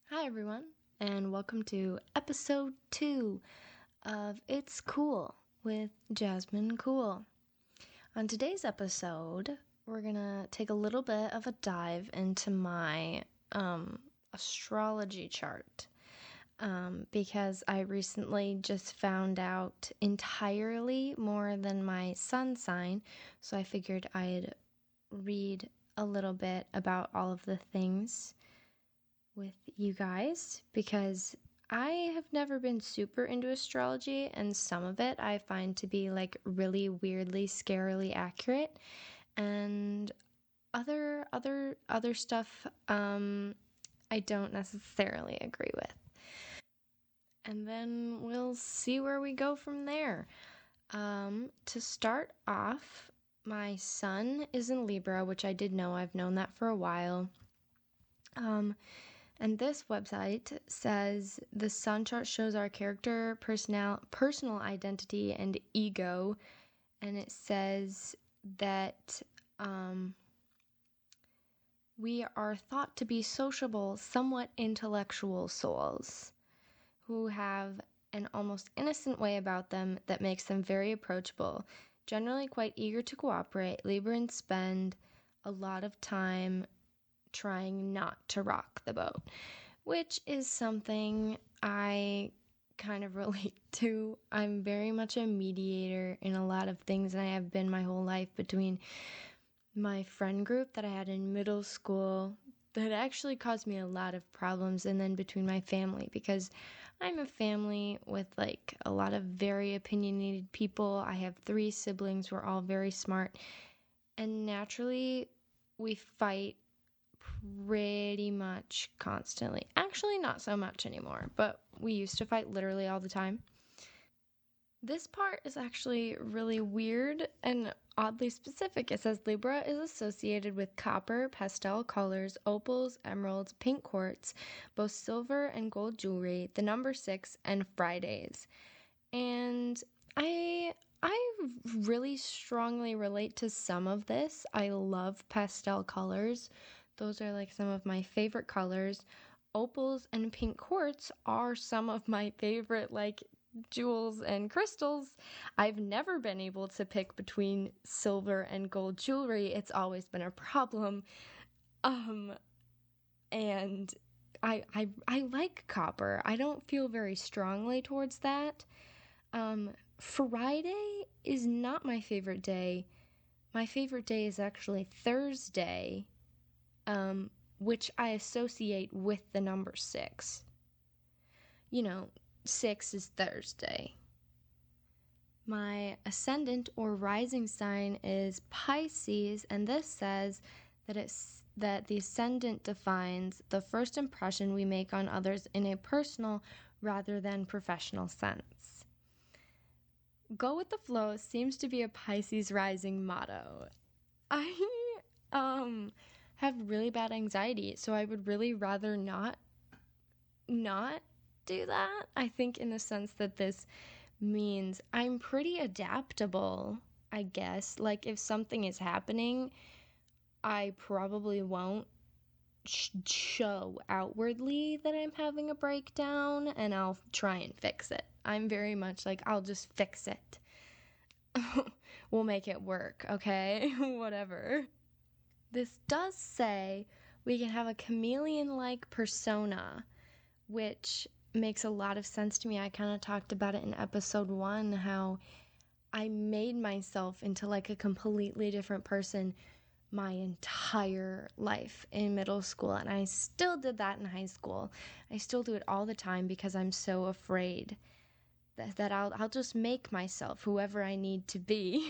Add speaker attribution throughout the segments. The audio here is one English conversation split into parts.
Speaker 1: Hi, everyone, and welcome to episode 2 of It's Cool with Jasmine Cool. On today's episode, we're gonna take a little bit of a dive into my astrology chart because I recently just found out entirely more than my sun sign, so I figured I'd read a little bit about all of the things with you guys because I have never been super into astrology, and some of it I find to be like really weirdly scarily accurate, and other stuff I don't necessarily agree with. And then we'll see where we go from there. To start off, my sun is in Libra, which I did know. I've known that for a while. And this website says the sun chart shows our character, personal identity, and ego. And it says that we are thought to be sociable, somewhat intellectual souls who have an almost innocent way about them that makes them very approachable, generally quite eager to cooperate. Librans spend a lot of time trying not to rock the boat, which is something I kind of relate to. I'm very much a mediator in a lot of things, and I have been my whole life, between my friend group that I had in middle school that actually caused me a lot of problems, and then between my family, because I'm a family with like a lot of very opinionated people. I have 3 siblings. We're all very smart, and naturally we fight pretty much constantly. Actually, not so much anymore, but we used to fight literally all the time. This part is actually really weird and oddly specific. It says Libra is associated with copper, pastel colors, opals, emeralds, pink quartz, both silver and gold jewelry, the number 6, and Fridays. And I really strongly relate to some of this. I love pastel colors. Those are like some of my favorite colors. Opals and pink quartz are some of my favorite like jewels and crystals. I've never been able to pick between silver and gold jewelry. It's always been a problem. And I like copper. I don't feel very strongly towards that. Friday is not my favorite day. My favorite day is actually Thursday, which I associate with the number 6. 6 is Thursday. My ascendant or rising sign is Pisces, and this says that the ascendant defines the first impression we make on others in a personal rather than professional sense. Go with the flow seems to be a Pisces rising motto. I have really bad anxiety, so I would really rather not do that. I think in the sense that this means I'm pretty adaptable, I guess. Like if something is happening, I probably won't show outwardly that I'm having a breakdown, and I'll try and fix it. I'm very much like, I'll just fix it. We'll make it work, okay? Whatever. This does say we can have a chameleon-like persona, which makes a lot of sense to me. I kind of talked about it in episode 1, how I made myself into like a completely different person my entire life in middle school, and I still did that in high school. I still do it all the time because I'm so afraid that I'll just make myself whoever I need to be.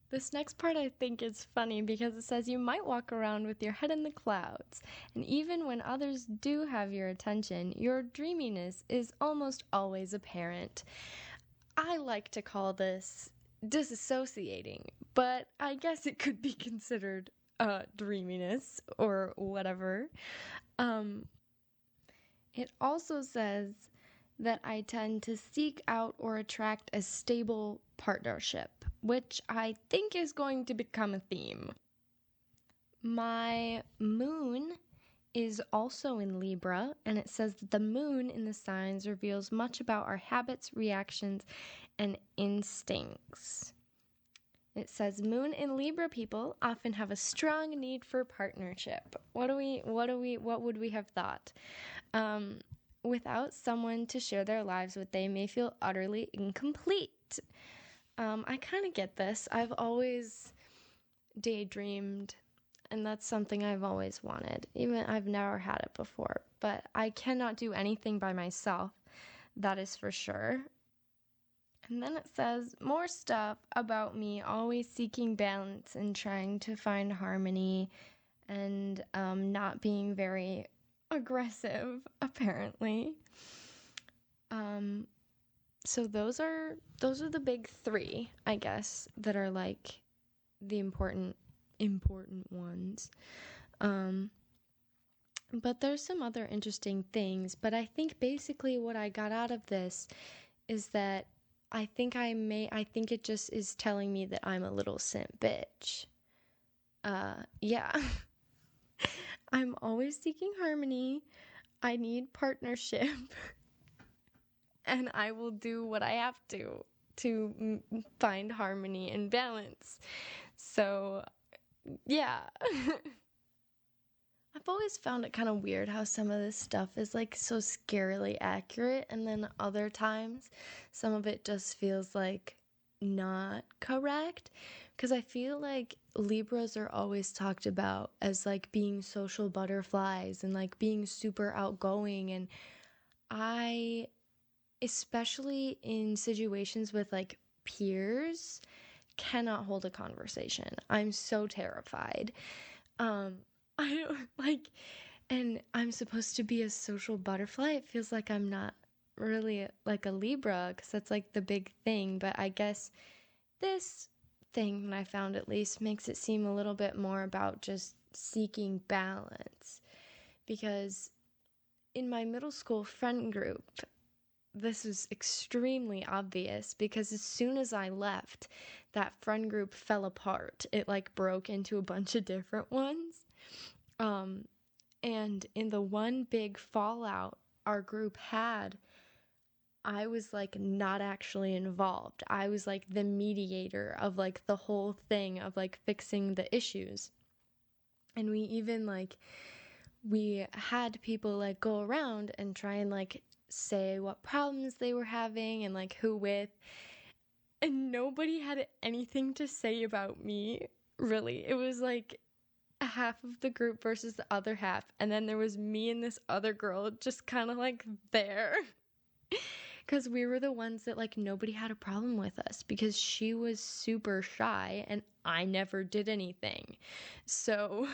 Speaker 1: This next part I think is funny because it says you might walk around with your head in the clouds, and even when others do have your attention, your dreaminess is almost always apparent. I like to call this disassociating, but I guess it could be considered dreaminess or whatever. It also says that I tend to seek out or attract a stable partnership, which I think is going to become a theme. My moon is also in Libra, and it says that the moon in the signs reveals much about our habits, reactions, and instincts. It says moon in Libra people often have a strong need for partnership. What would we have thought? Without someone to share their lives with, they may feel utterly incomplete. I kind of get this. I've always daydreamed, and that's something I've always wanted. Even I've never had it before, but I cannot do anything by myself. That is for sure. And then it says more stuff about me always seeking balance and trying to find harmony and not being very aggressive, apparently. So those are the big three, I guess, that are like the important ones. But there's some other interesting things, but I think basically what I got out of this is that I think it just is telling me that I'm a little simp bitch. Yeah. I'm always seeking harmony. I need partnership. And I will do what I have to find harmony and balance. So, yeah. I've always found it kind of weird how some of this stuff is like so scarily accurate, and then other times some of it just feels like not correct, because I feel like Libras are always talked about as like being social butterflies and like being super outgoing, and I, especially in situations with like peers, cannot hold a conversation. I'm so terrified. I don't like, and I'm supposed to be a social butterfly. It feels like I'm not really like a Libra, because that's like the big thing. But I guess this thing that I found at least makes it seem a little bit more about just seeking balance. Because in my middle school friend group, this was extremely obvious, because as soon as I left, that friend group fell apart. It like broke into a bunch of different ones. And in the one big fallout our group had, I was like not actually involved. I was like the mediator of like the whole thing of like fixing the issues. And we even like, we had people like go around and try and like say what problems they were having and like who with. And nobody had anything to say about me, really. It was like half of the group versus the other half, and then there was me and this other girl just kind of like there, because we were the ones that like nobody had a problem with us, because she was super shy and I never did anything. So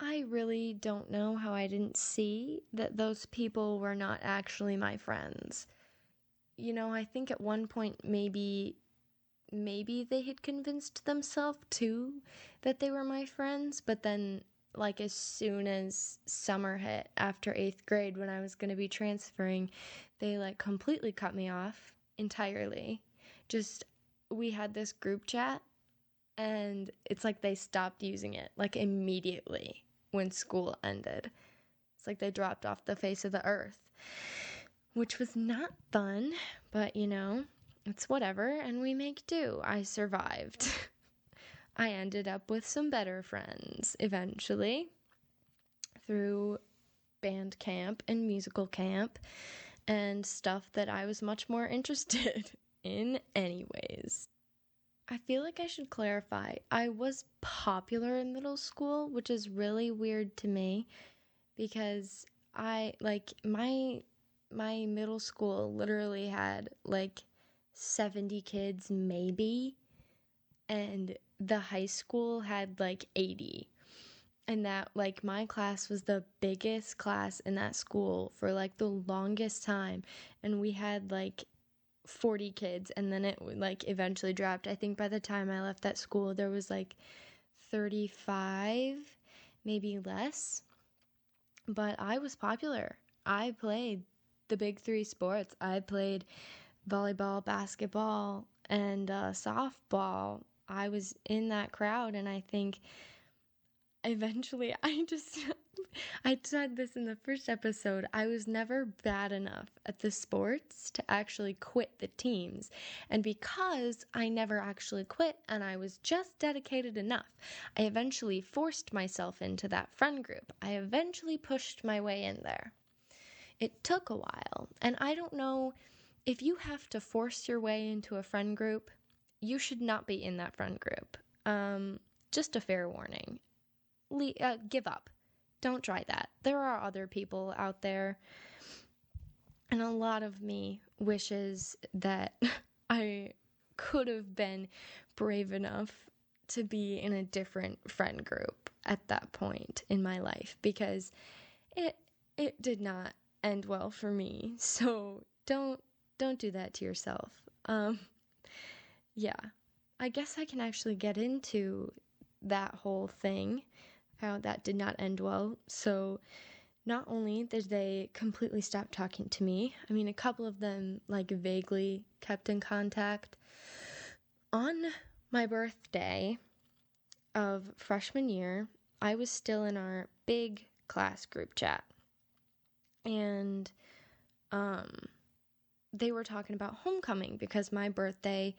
Speaker 1: I really don't know how I didn't see that those people were not actually my friends. You know, I think at one point maybe they had convinced themselves too that they were my friends, but then like as soon as summer hit after 8th grade, when I was going to be transferring, they like completely cut me off entirely. Just, we had this group chat and it's like they stopped using it like immediately when school ended. It's like they dropped off the face of the earth, which was not fun, but you know, it's whatever, and we make do. I survived. I ended up with some better friends eventually through band camp and musical camp and stuff that I was much more interested in anyways. I feel like I should clarify. I was popular in middle school, which is really weird to me, because I like my middle school literally had like 70 kids maybe, and the high school had like 80, and that like my class was the biggest class in that school for like the longest time, and we had like 40 kids, and then it like eventually dropped. I think by the time I left that school there was like 35, maybe less. But I was popular. I played the big three sports. I played volleyball, basketball, and softball. I was in that crowd, and I think eventually I said this in the first episode, I was never bad enough at the sports to actually quit the teams. And because I never actually quit and I was just dedicated enough, I eventually forced myself into that friend group. I eventually pushed my way in there. It took a while, and I don't know if you have to force your way into a friend group, you should not be in that friend group. Just a fair warning. Give up. Don't try that. There are other people out there, and a lot of me wishes that I could have been brave enough to be in a different friend group at that point in my life, because it did not end well for me. So don't do that to yourself. Yeah. I guess I can actually get into that whole thing, how that did not end well. So not only did they completely stop talking to me, I mean, a couple of them like vaguely kept in contact. On my birthday of freshman year, I was still in our big class group chat. And they were talking about homecoming because my birthday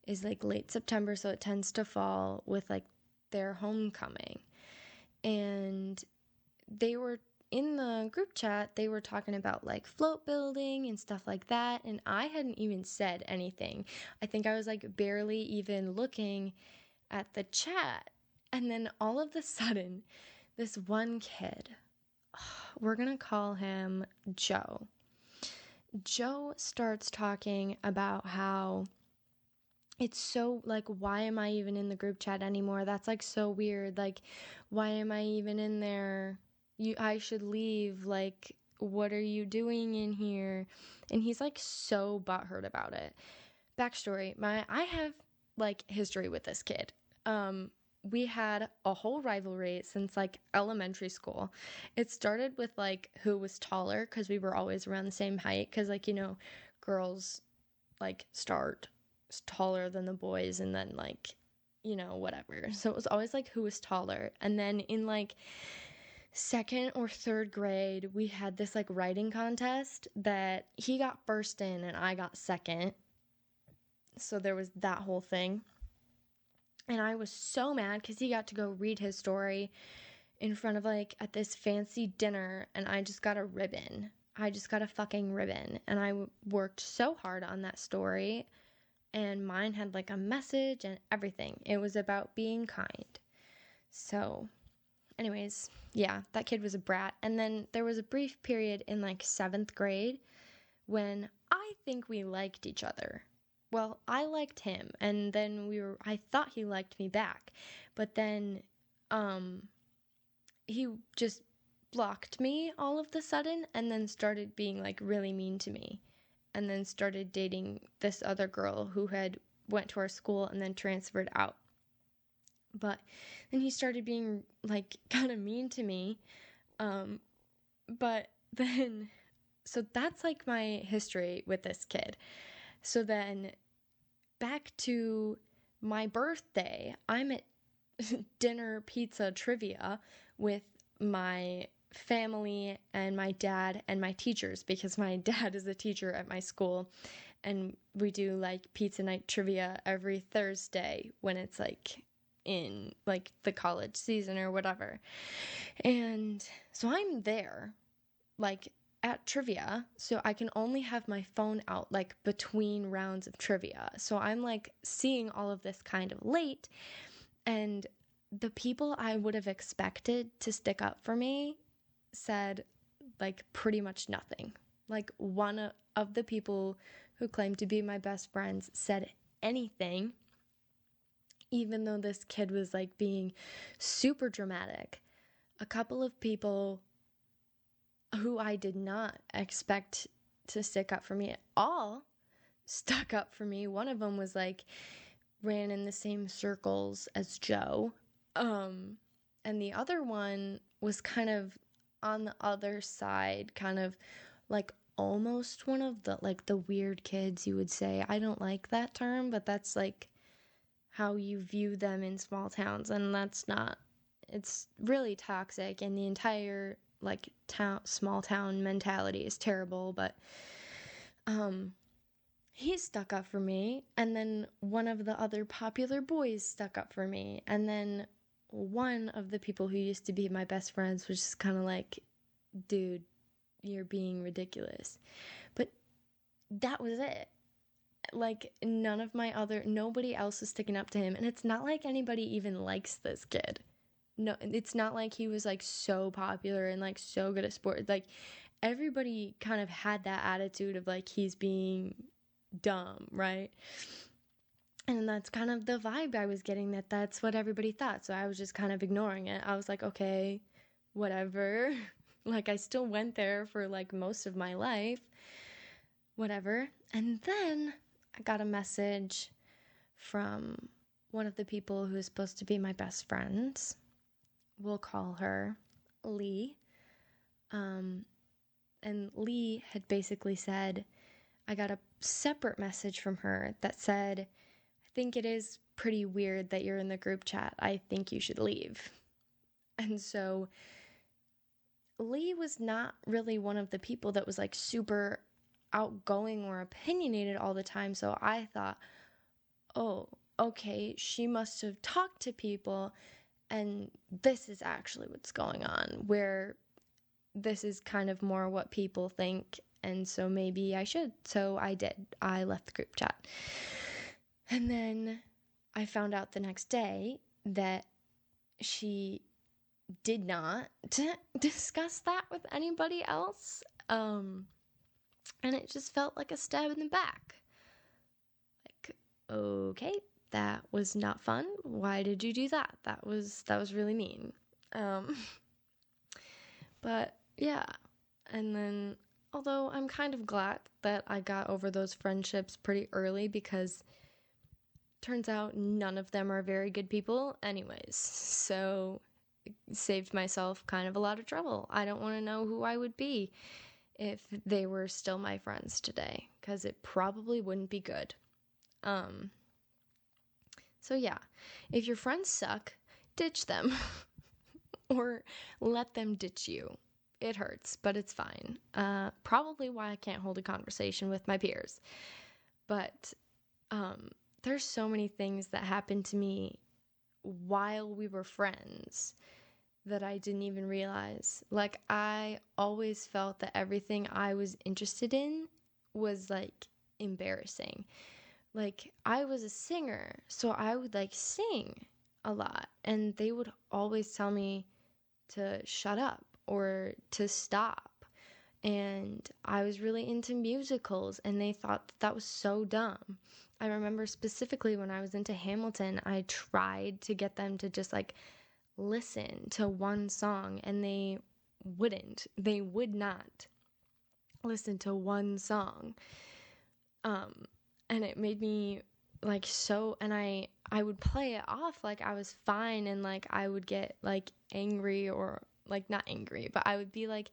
Speaker 1: is like late September, so it tends to fall with like their homecoming. And they were in the group chat, they were talking about like float building and stuff like that, and I hadn't even said anything. I think I was like barely even looking at the chat. And then all of a sudden, this one kid, we're gonna call him Joe. Joe starts talking about how it's so, like, why am I even in the group chat anymore? That's, like, so weird. Like, why am I even in there? I should leave. Like, what are you doing in here? And he's, like, so butthurt about it. Backstory, I have, like, history with this kid. We had a whole rivalry since, like, elementary school. It started with, like, who was taller, because we were always around the same height, because, like, you know, girls, like, start taller than the boys, and then like, you know, whatever. So it was always like who was taller. And then in like second or third grade, we had this like writing contest that he got first in and I got second. So there was that whole thing. And I was so mad because he got to go read his story in front of like at this fancy dinner, and I just got a ribbon. I just got a fucking ribbon. And I worked so hard on that story. And mine had like a message and everything. It was about being kind. So, anyways, yeah, that kid was a brat. And then there was a brief period in like 7th grade when I think we liked each other. Well, I liked him, and then I thought he liked me back. But then he just blocked me all of the sudden and then started being like really mean to me. And then started dating this other girl who had went to our school and then transferred out. But then he started being like kind of mean to me. But then, so that's like my history with this kid. So then back to my birthday, I'm at dinner pizza trivia with my family and my dad and my teachers, because my dad is a teacher at my school, and we do like pizza night trivia every Thursday when it's like in like the college season or whatever. And so I'm there like at trivia, so I can only have my phone out like between rounds of trivia. So I'm like seeing all of this kind of late, and the people I would have expected to stick up for me said like pretty much nothing. Like one of the people who claimed to be my best friends said anything, even though this kid was like being super dramatic. A couple of people who I did not expect to stick up for me at all stuck up for me. One of them was like ran in the same circles as Joe. And the other one was kind of on the other side, kind of like almost one of the like the weird kids, you would say. I don't like that term, but that's like how you view them in small towns, and that's not it's really toxic, and the entire like small town mentality is terrible, but he stuck up for me, and then one of the other popular boys stuck up for me, and then one of the people who used to be my best friends was just kind of like, dude, you're being ridiculous. But that was it. Like, nobody else was sticking up to him, and it's not like anybody even likes this kid. No, it's not like he was like so popular and like so good at sports. Like, everybody kind of had that attitude of like, he's being dumb, right? And that's kind of the vibe I was getting, that's what everybody thought. So I was just kind of ignoring it. I was like, okay, whatever. Like, I still went there for like most of my life, whatever. And then I got a message from one of the people who is supposed to be my best friends. We'll call her Lee. And Lee had basically said, I got a separate message from her that said, I think it is pretty weird that you're in the group chat. I think you should leave. And so Lee was not really one of the people that was like super outgoing or opinionated all the time. So I thought, oh, okay, she must have talked to people, and this is actually what's going on, where this is kind of more what people think, and so maybe I should. So I did. I left the group chat. And then I found out the next day that she did not discuss that with anybody else. And it just felt like a stab in the back. Like, okay, that was not fun. Why did you do that? That was really mean. But yeah. And then, although I'm kind of glad that I got over those friendships pretty early, because turns out none of them are very good people anyways. So it saved myself kind of a lot of trouble. I don't want to know who I would be if they were still my friends today, because it probably wouldn't be good. So yeah, if your friends suck, ditch them or let them ditch you. It hurts, but it's fine. Probably why I can't hold a conversation with my peers. But there's so many things that happened to me while we were friends that I didn't even realize. Like, I always felt that everything I was interested in was like embarrassing. Like, I was a singer, so I would like sing a lot, and they would always tell me to shut up or to stop. And I was really into musicals, and they thought that was so dumb. I remember specifically when I was into Hamilton, I tried to get them to just like listen to one song, and they would not listen to one song. And it made me like so, and I would play it off like I was fine, and like I would get like angry, or like not angry, but I would be like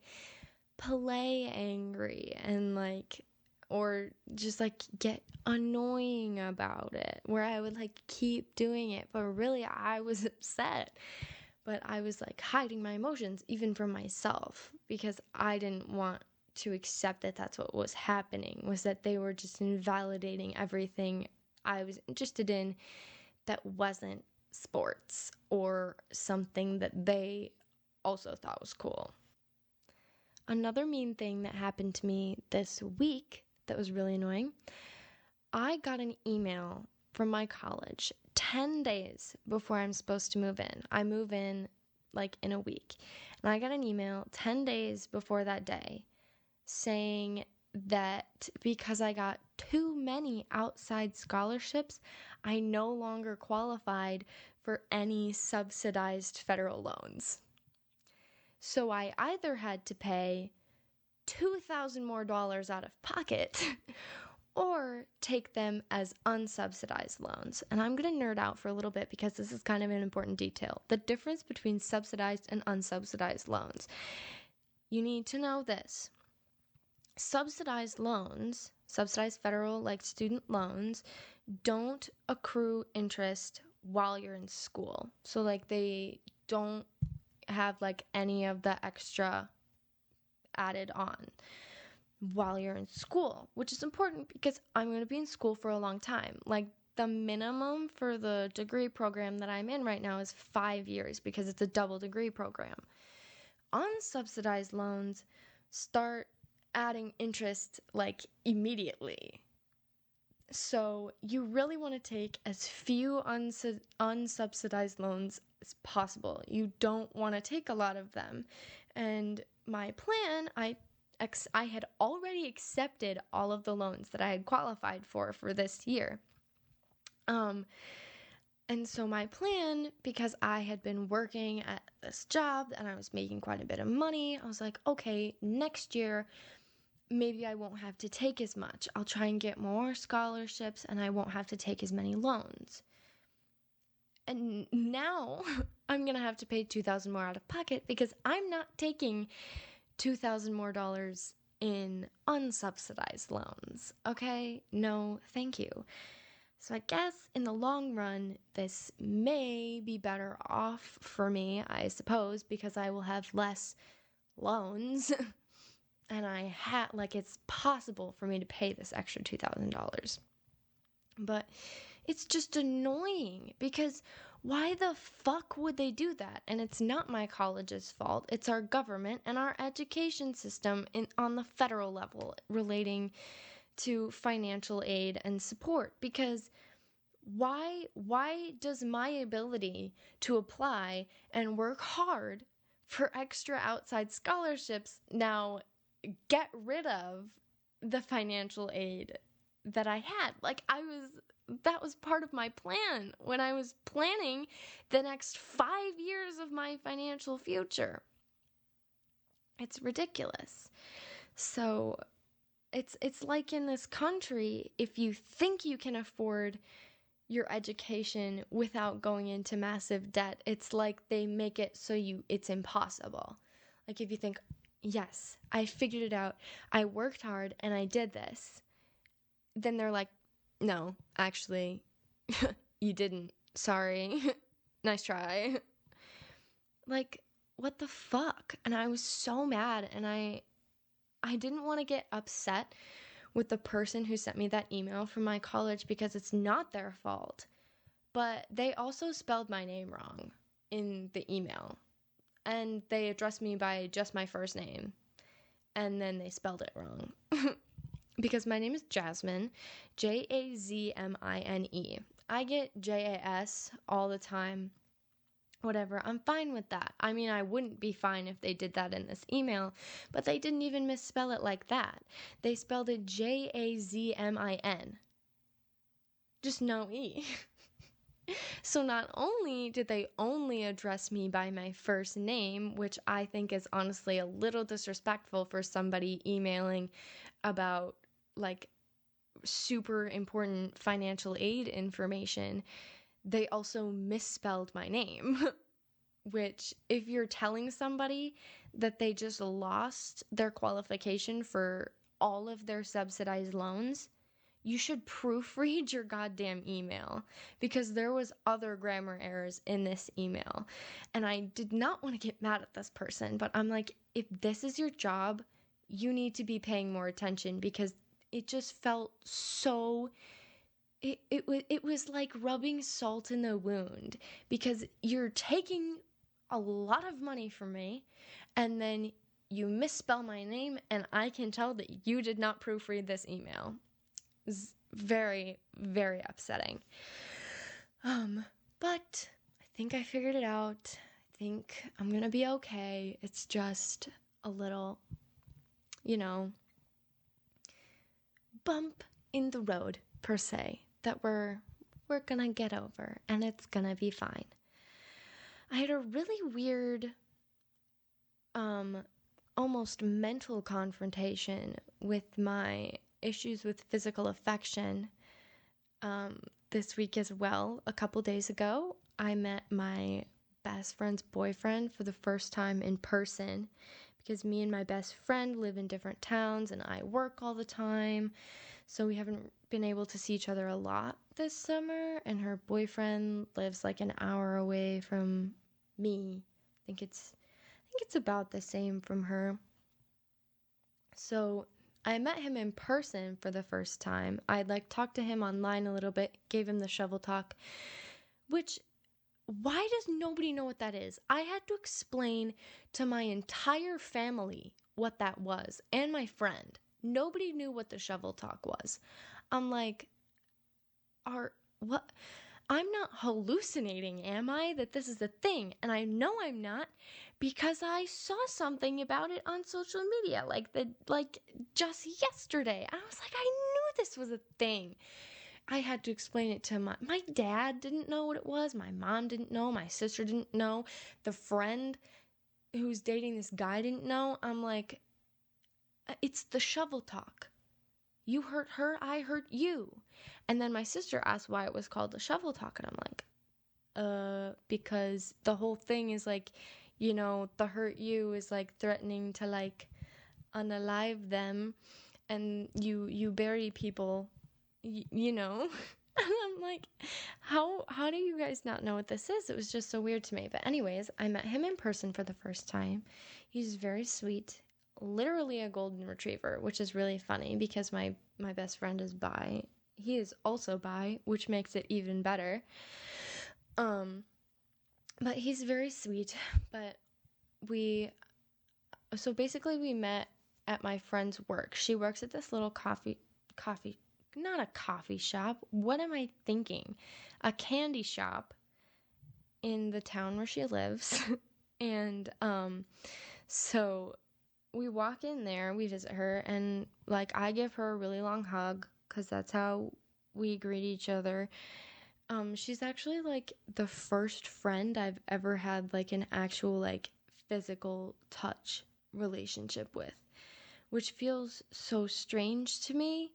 Speaker 1: play angry, and like, or just like get annoying about it, where I would like keep doing it, but really I was upset. But I was like hiding my emotions even from myself, because I didn't want to accept that that's what was happening, was that they were just invalidating everything I was interested in that wasn't sports or something that they also thought was cool. Another mean thing that happened to me this week that was really annoying, I got an email from my college 10 days before I'm supposed to move in. I move in like in a week. And I got an email 10 days before that day saying that because I got too many outside scholarships, I no longer qualified for any subsidized federal loans. So I either had to pay $2,000 more out of pocket or take them as unsubsidized loans. And I'm going to nerd out for a little bit, because this is kind of an important detail. The difference between subsidized and unsubsidized loans. You need to know this. Subsidized loans, subsidized federal like student loans, don't accrue interest while you're in school. So like they don't have like any of the extra added on while you're in school, which is important because I'm going to be in school for a long time. Like, the minimum for the degree program that I'm in right now is 5 years because it's a double degree program. Unsubsidized loans start adding interest like immediately. So you really want to take as few unsubsidized loans as possible. You don't want to take a lot of them. And my plan, I had already accepted all of the loans that I had qualified for this year. And so my plan, because I had been working at this job and I was making quite a bit of money, I was like, okay, next year, maybe I won't have to take as much. I'll try and get more scholarships and I won't have to take as many loans. And now I'm going to have to pay $2,000 more out of pocket because I'm not taking $2,000 more in unsubsidized loans. Okay? No, thank you. So I guess in the long run, this may be better off for me, I suppose, because I will have less loans. And it's possible for me to pay this extra $2,000. But it's just annoying because why the fuck would they do that? And it's not my college's fault. It's our government and our education system on the federal level relating to financial aid and support. Because why does my ability to apply and work hard for extra outside scholarships now get rid of the financial aid that I had? Like, that was part of my plan when I was planning the next 5 years of my financial future. It's ridiculous. So it's like in this country, if you think you can afford your education without going into massive debt, it's like they make it so it's impossible. Like, if you think, yes, I figured it out, I worked hard and I did this, then they're like, no, actually, you didn't. Sorry. Nice try. Like, what the fuck? And I was so mad, and I didn't want to get upset with the person who sent me that email from my college because it's not their fault. But they also spelled my name wrong in the email. And they addressed me by just my first name. And then they spelled it wrong. Because my name is Jasmine, Jazmine. I get JAS all the time. Whatever, I'm fine with that. I mean, I wouldn't be fine if they did that in this email, but they didn't even misspell it like that. They spelled it Jazmin. Just no E. So not only did they only address me by my first name, which I think is honestly a little disrespectful for somebody emailing about like super important financial aid information, they also misspelled my name. Which, if you're telling somebody that they just lost their qualification for all of their subsidized loans, you should proofread your goddamn email, because there was other grammar errors in this email. And I did not want to get mad at this person, but I'm like, if this is your job, you need to be paying more attention, because it just felt so... It was like rubbing salt in the wound, because you're taking a lot of money from me, and then you misspell my name, and I can tell that you did not proofread this email. It's very, very upsetting. But I think I figured it out. I think I'm gonna be okay. It's just a little, bump in the road, per se, that we're gonna get over, and it's gonna be fine. I had a really weird, almost mental confrontation with my issues with physical affection this week as well. A couple days ago, I met my best friend's boyfriend for the first time in person, because me and my best friend live in different towns and I work all the time, so we haven't been able to see each other a lot this summer, and her boyfriend lives like an hour away from me. I think it's about the same from her. So I met him in person for the first time. I like talked to him online a little bit, gave him the shovel talk, which why does nobody know what that is? I had to explain to my entire family what that was and my friend. Nobody knew what the shovel talk was. I'm like, what? I'm not hallucinating, am I? That this is a thing. And I know I'm not because I saw something about it on social media like just yesterday. I was like, I knew this was a thing. I had to explain it to my dad didn't know what it was. My mom didn't know. My sister didn't know. The friend who's dating this guy didn't know. I'm like, it's the shovel talk. You hurt her, I hurt you. And then my sister asked why it was called the shovel talk. And I'm like, because the whole thing is like, the hurt you is like threatening to like unalive them. And you bury people, you know? And I'm like, how do you guys not know what this is? It was just so weird to me. But anyways, I met him in person for the first time. He's very sweet. Literally a golden retriever, which is really funny because my best friend is bi. He is also bi, which makes it even better. But he's very sweet. But so basically we met at my friend's work. She works at this little not a coffee shop. What am I thinking? A candy shop in the town where she lives. And so we walk in there, we visit her, and like I give her a really long hug because that's how we greet each other. She's actually like the first friend I've ever had like an actual like physical touch relationship with, which feels so strange to me,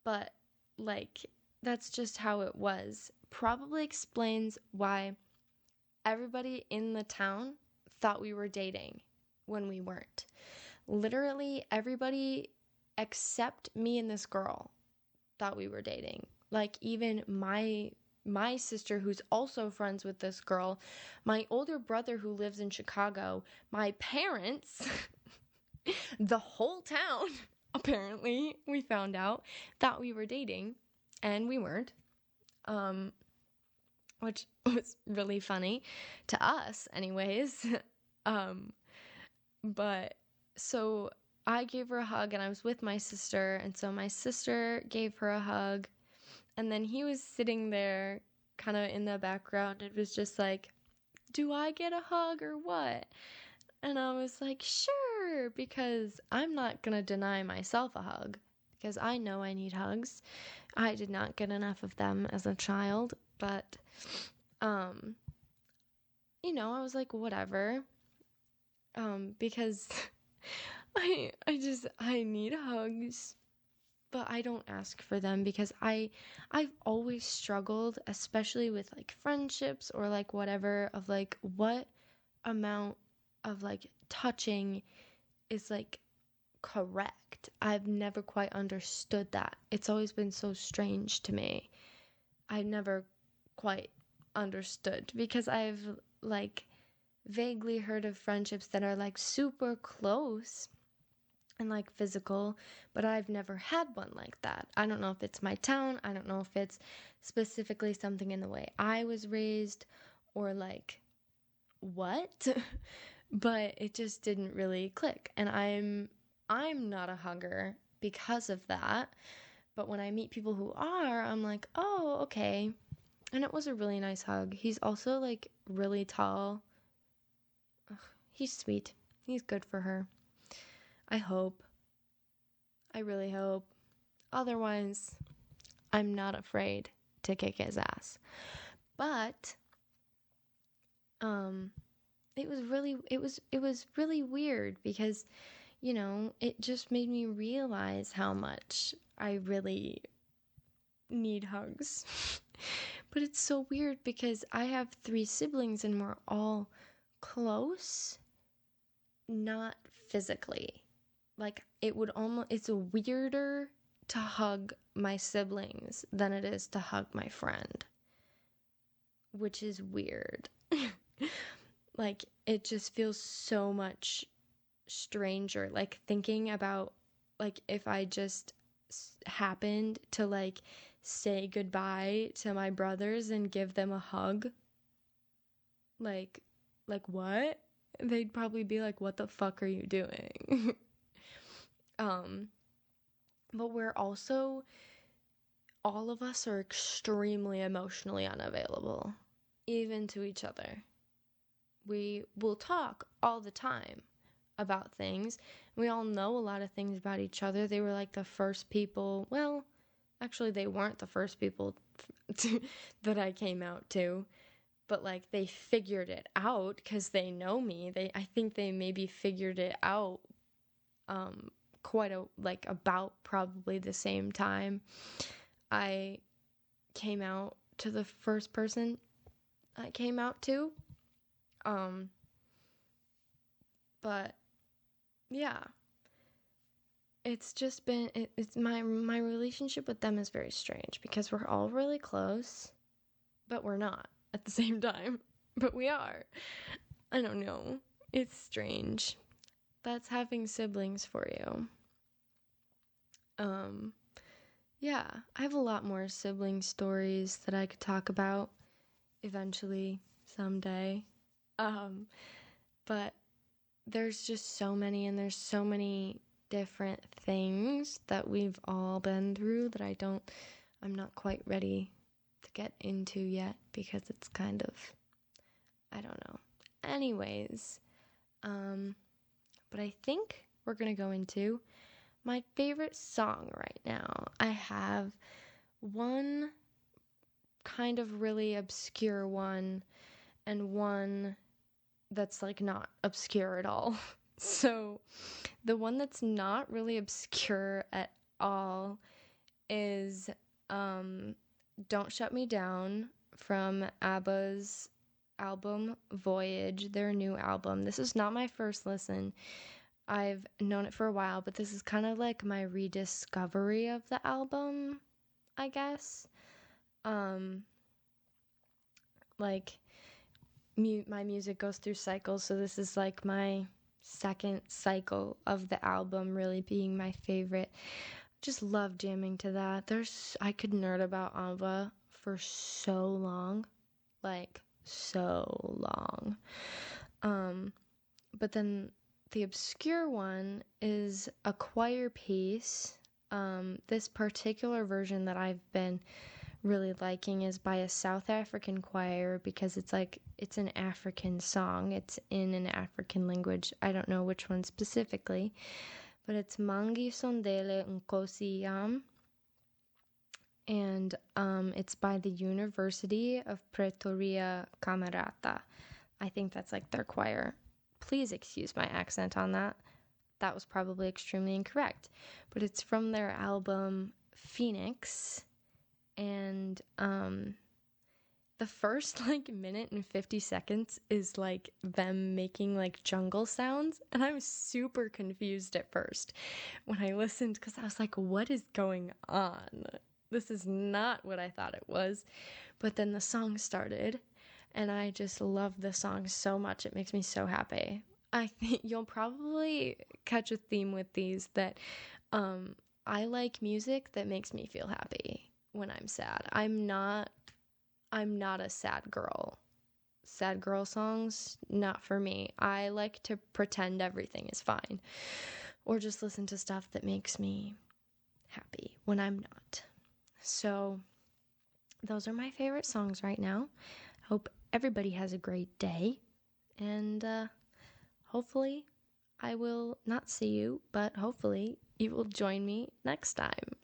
Speaker 1: but like that's just how it was. Probably explains why everybody in the town thought we were dating when we weren't. Literally everybody except me and this girl thought we were dating. Like even my sister, who's also friends with this girl, my older brother who lives in Chicago, my parents, the whole town, apparently, we found out, thought we were dating, and we weren't. Which was really funny to us anyways. But so I gave her a hug and I was with my sister, and so my sister gave her a hug, and then he was sitting there kind of in the background and was just like, do I get a hug or what? And I was like, sure, because I'm not gonna deny myself a hug because I know I need hugs. I did not get enough of them as a child, but I was like, whatever. Because I need hugs, but I don't ask for them because I've always struggled, especially with like friendships or like whatever, of like what amount of like touching is like correct. I've never quite understood that. It's always been so strange to me. I never quite understood because I've like vaguely heard of friendships that are like super close and like physical, but I've never had one like that. I don't know if it's my town. I don't know if it's specifically something in the way I was raised or like what, but it just didn't really click. And I'm not a hugger because of that. But when I meet people who are, I'm like, oh, okay. And it was a really nice hug. He's also like really tall. Ugh, he's sweet. He's good for her. I hope. I really hope. Otherwise, I'm not afraid to kick his ass. But it was really weird because, it just made me realize how much I really need hugs. But it's so weird because I have 3 siblings and we're all close, not physically. Like it's weirder to hug my siblings than it is to hug my friend, which is weird. like, it just feels so much stranger, like, thinking about, like, if I just happened to, like, say goodbye to my brothers and give them a hug, like, what? They'd probably be like, what the fuck are you doing? um but we're also, all of us are extremely emotionally unavailable, even to each other. We will talk all the time about things. We all know a lot of things about each other. They were like the first people, well, actually they weren't the first people that I came out to, but like they figured it out because they know me. I think they maybe figured it out quite about probably the same time I came out to the first person I came out to. But yeah, it's just been, it's my relationship with them is very strange because we're all really close, but we're not at the same time. But we are. I don't know. It's strange. That's having siblings for you. Yeah, I have a lot more sibling stories that I could talk about eventually, someday. But there's just so many, and there's so many different things that we've all been through that I'm not quite ready to get into yet because it's kind of, I don't know. Anyways, but I think we're gonna go into my favorite song right now. I have one kind of really obscure one and one that's like not obscure at all. So the one that's not really obscure at all is Don't Shut Me Down from ABBA's album Voyage, their new album. This is not my first listen. I've known it for a while, but this is kind of like my rediscovery of the album, I guess. Like my music goes through cycles, so this is like my second cycle of the album really being my favorite. Just love jamming to that. I could nerd about ABBA for so long, like so long. But then the obscure one is a choir piece. This particular version that I've been really liking is by a South African choir because it's an African song. It's in an African language. I don't know which one specifically, but it's Mangi Sondele Nkosi Yam, and it's by the University of Pretoria Camerata. I think that's like their choir. Please excuse my accent on that. That was probably extremely incorrect, but it's from their album Phoenix. And the first like minute and 50 seconds is like them making like jungle sounds, and I was super confused at first when I listened because I was like, what is going on? This is not what I thought it was. But then the song started and I just love the song so much. It makes me so happy. I think you'll probably catch a theme with these that I like music that makes me feel happy when I'm sad. I'm not a sad girl. Sad girl songs, not for me. I like to pretend everything is fine, or just listen to stuff that makes me happy when I'm not. So those are my favorite songs right now. Hope everybody has a great day, and hopefully I will not see you, but hopefully you will join me next time.